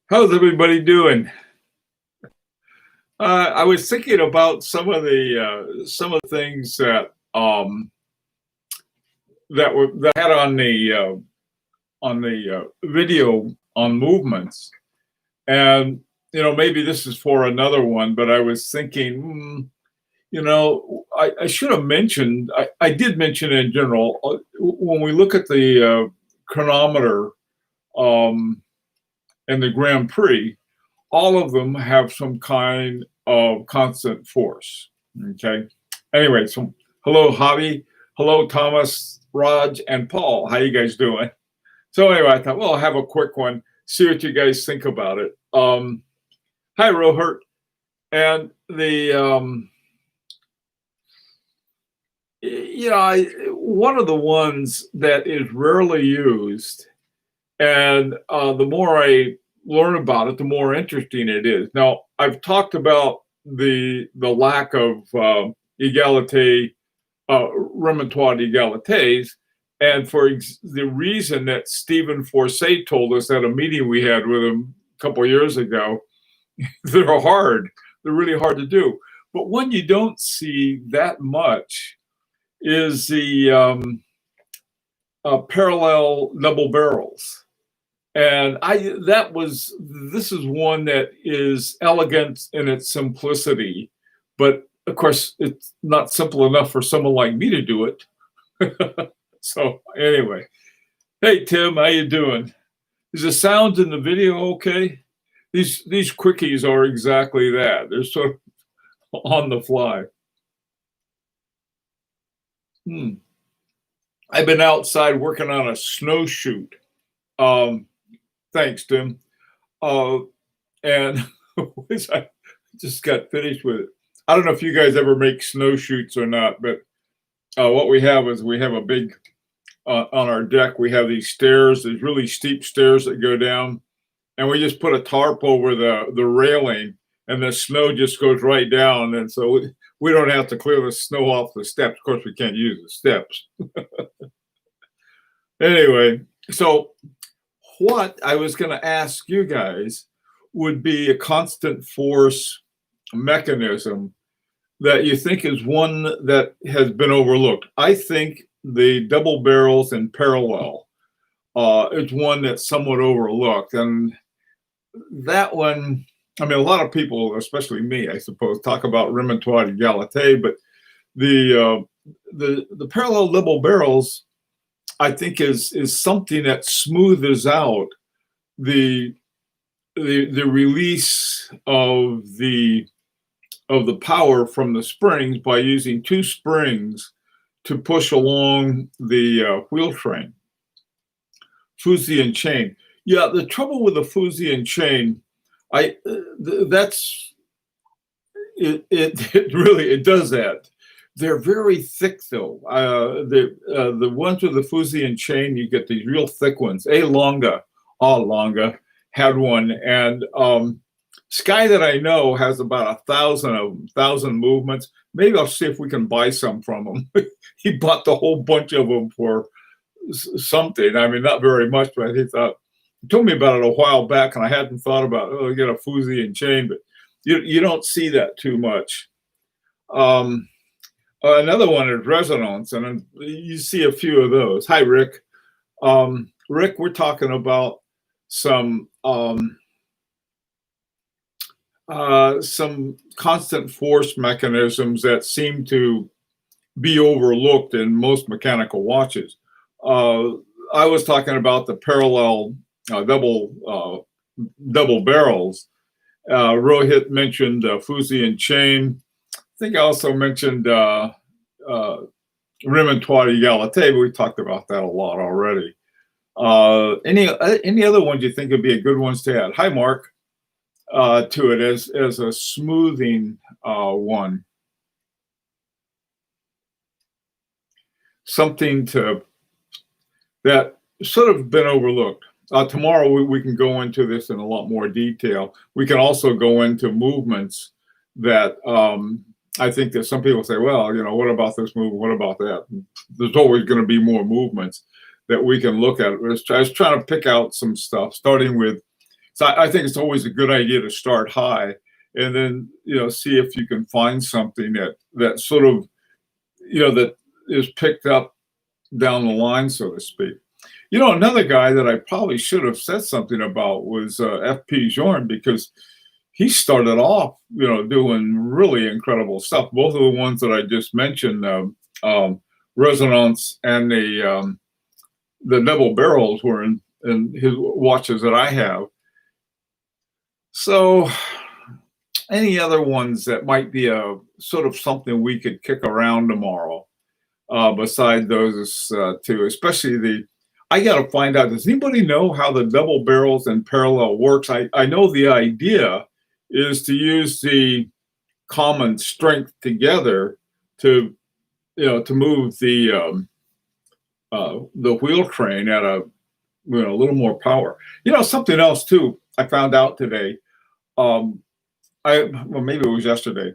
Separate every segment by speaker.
Speaker 1: How's everybody doing? I was thinking about some of the things that had on the video on movements, and maybe this is for another one, but I was thinking, I should have mentioned. I did mention in general when we look at the chronometer um, and the Grand Prix. All of them have some kind of constant force. Okay. Anyway, so hello, Javi. Hello, Thomas, Raj, and Paul. How you guys doing? So anyway, I thought, well, I'll have a quick one. See what you guys think about it. Hi, Rohert. And one of the ones that is rarely used, and the more I learn about it, the more interesting it is. Now, I've talked about the lack of egalite, remontoire d'égalités, and the reason that Stephen Forsay told us at a meeting we had with him a couple of years ago, they're hard. They're really hard to do. But one you don't see that much is the parallel double barrels. And this is one that is elegant in its simplicity, but of course it's not simple enough for someone like me to do it. So anyway, hey Tim, how you doing? Is the sound in the video okay? These quickies are exactly that. They're sort of on the fly. I've been outside working on a snow shoot. Thanks, Tim. And I just got finished with it. I don't know if you guys ever make snow shoots or not, but what we have is we have a big, on our deck, we have these stairs, these really steep stairs that go down, and we just put a tarp over the railing, and the snow just goes right down. And so we don't have to clear the snow off the steps. Of course, we can't use the steps. Anyway, so what I was going to ask you guys would be a constant force mechanism that you think is one that has been overlooked. I think the double barrels in parallel is one that's somewhat overlooked. And that one, I mean, a lot of people, especially me, I suppose, talk about remontoire d'égalité, but the parallel double barrels, I think is something that smooths out the release of the power from the springs by using two springs to push along the wheel train. Fusian chain. Yeah, the trouble with the Fusian chain, that's it really does that. They're very thick, though. The ones with the Fusian chain, you get these real thick ones. Longa had one, and Sky that I know has about 1,000 of them, 1,000 movements. Maybe I'll see if we can buy some from him. He bought the whole bunch of them for something. I mean, not very much, but he told me about it a while back, and I hadn't thought about get a Fusian chain, but you don't see that too much. Another one is resonance, and you see a few of those. Hi, Rick. Rick, we're talking about some constant force mechanisms that seem to be overlooked in most mechanical watches. I was talking about the parallel double barrels. Rohit mentioned Fusian chain. I think I also mentioned remontoire d'égalité, but we talked about that a lot already. Any other ones you think would be a good ones to add? Hi, Mark. To it as a smoothing one. Something that sort of been overlooked. Tomorrow we can go into this in a lot more detail. We can also go into movements that I think that some people say, well, what about this movement? What about that? There's always going to be more movements that we can look at. I was trying to pick out some stuff, starting with So I think it's always a good idea to start high and then, see if you can find something that sort of, that is picked up down the line, so to speak. Another guy that I probably should have said something about was F.P. Journe, because he started off, doing really incredible stuff. Both of the ones that I just mentioned, Resonance and the double barrels were in his watches that I have. So any other ones that might be a sort of something we could kick around tomorrow, beside those two, especially I got to find out, does anybody know how the double barrels and parallel works? I know the idea is to use the common strength together to move the wheel crane at a little more power. Something else too I found out today. Well, maybe it was yesterday.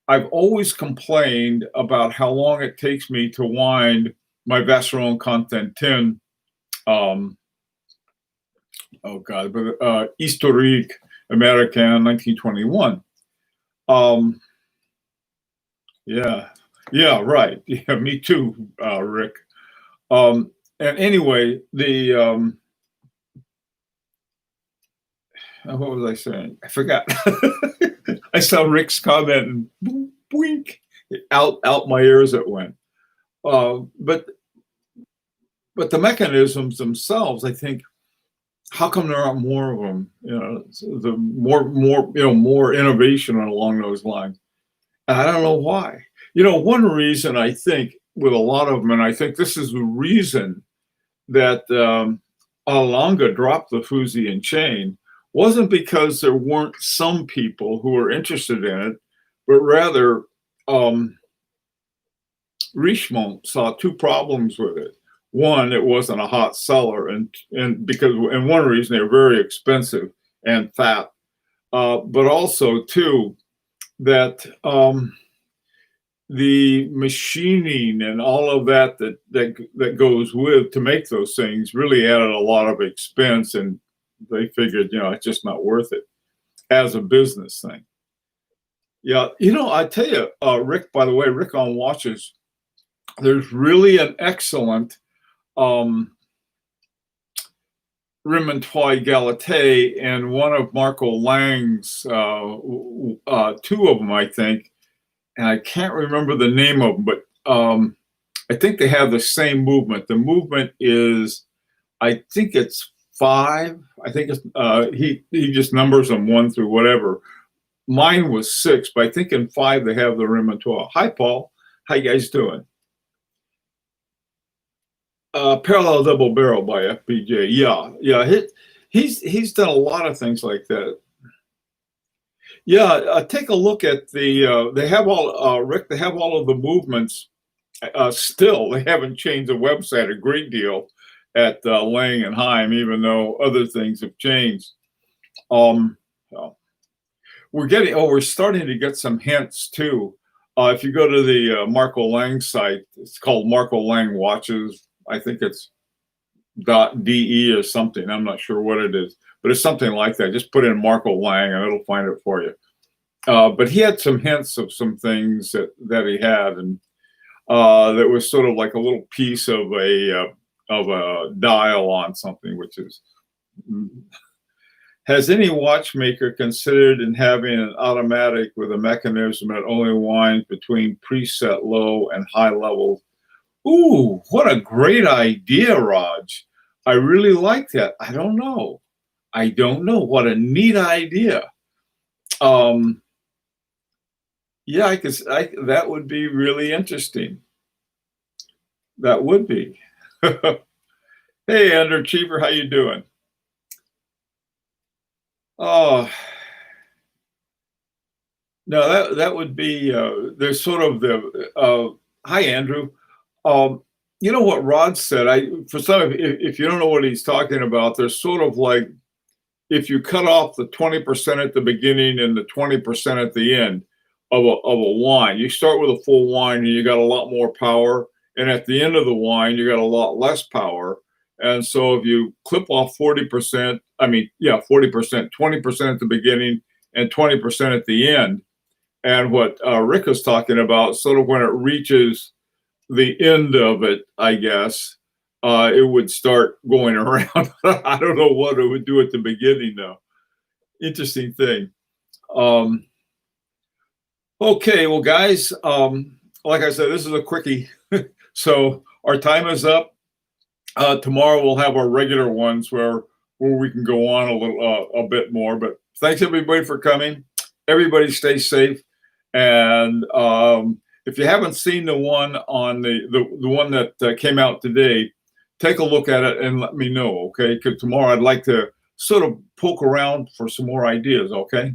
Speaker 1: I've always complained about how long it takes me to wind my Vacheron Constantin. Historique Americain 1921. Yeah, right. Yeah, me too, Rick. And anyway, what was I saying? I forgot. I saw Rick's comment and boink, out my ears it went. But the mechanisms themselves, I think, how come there aren't more of them? The more innovation along those lines. And I don't know why. One reason I think with a lot of them, and I think this is the reason that Alanga dropped the Fusee and chain, wasn't because there weren't some people who were interested in it, but rather Richemont saw two problems with it. One, it wasn't a hot seller, and one reason they're very expensive and fat, but also two, that the machining and all of that goes with to make those things really added a lot of expense, and they figured, it's just not worth it as a business thing. Yeah, I tell you, Rick, by the way, Rick on watches, there's really an excellent Remontoy Galaté and one of Marco Lang's, two of them, I think, and I can't remember the name of them, but I think they have the same movement. The movement is, I think it's 5. I think it's he just numbers them 1 through whatever. Mine was 6, but I think in 5 they have the Remontoy. Hi, Paul. How you guys doing? Parallel double barrel by FPJ. Yeah. He's done a lot of things like that. Yeah, take a look at they have all, Rick, they have all of the movements still. They haven't changed the website a great deal at Lang and Heim, even though other things have changed. We're starting to get some hints too. If you go to the Marco Lang site, it's called Marco Lang Watches. I think it's .de or something. I'm not sure what it is, but it's something like that. Just put in Marco Lang and it'll find it for you. But he had some hints of some things that he had, and that was sort of like a little piece of a dial on something, which is. Has any watchmaker considered in having an automatic with a mechanism that only winds between preset low and high levels? Ooh, what a great idea, Raj. I really like that. I don't know. What a neat idea. Yeah, that would be really interesting. That would be. Hey, Andrew Cheever, how you doing? Oh, no, that would be, there's sort of the, hi, Andrew. You know what Rod said, if you don't know what he's talking about, there's sort of like, if you cut off the 20% at the beginning and the 20% at the end of a wine, you start with a full wine and you got a lot more power. And at the end of the wine, you got a lot less power. And so if you clip off 40%, I mean, yeah, 40%, 20% at the beginning and 20% at the end. And what Rick was talking about, sort of when it reaches the end of it, I guess, it would start going around. I don't know what it would do at the beginning, though. Interesting thing. Okay, well, guys, like I said, this is a quickie. So our time is up. Tomorrow we'll have our regular ones where we can go on a little a bit more. But thanks everybody for coming. Everybody stay safe. And if you haven't seen the one on the one that came out today, take a look at it and let me know, okay? Because tomorrow I'd like to sort of poke around for some more ideas, okay?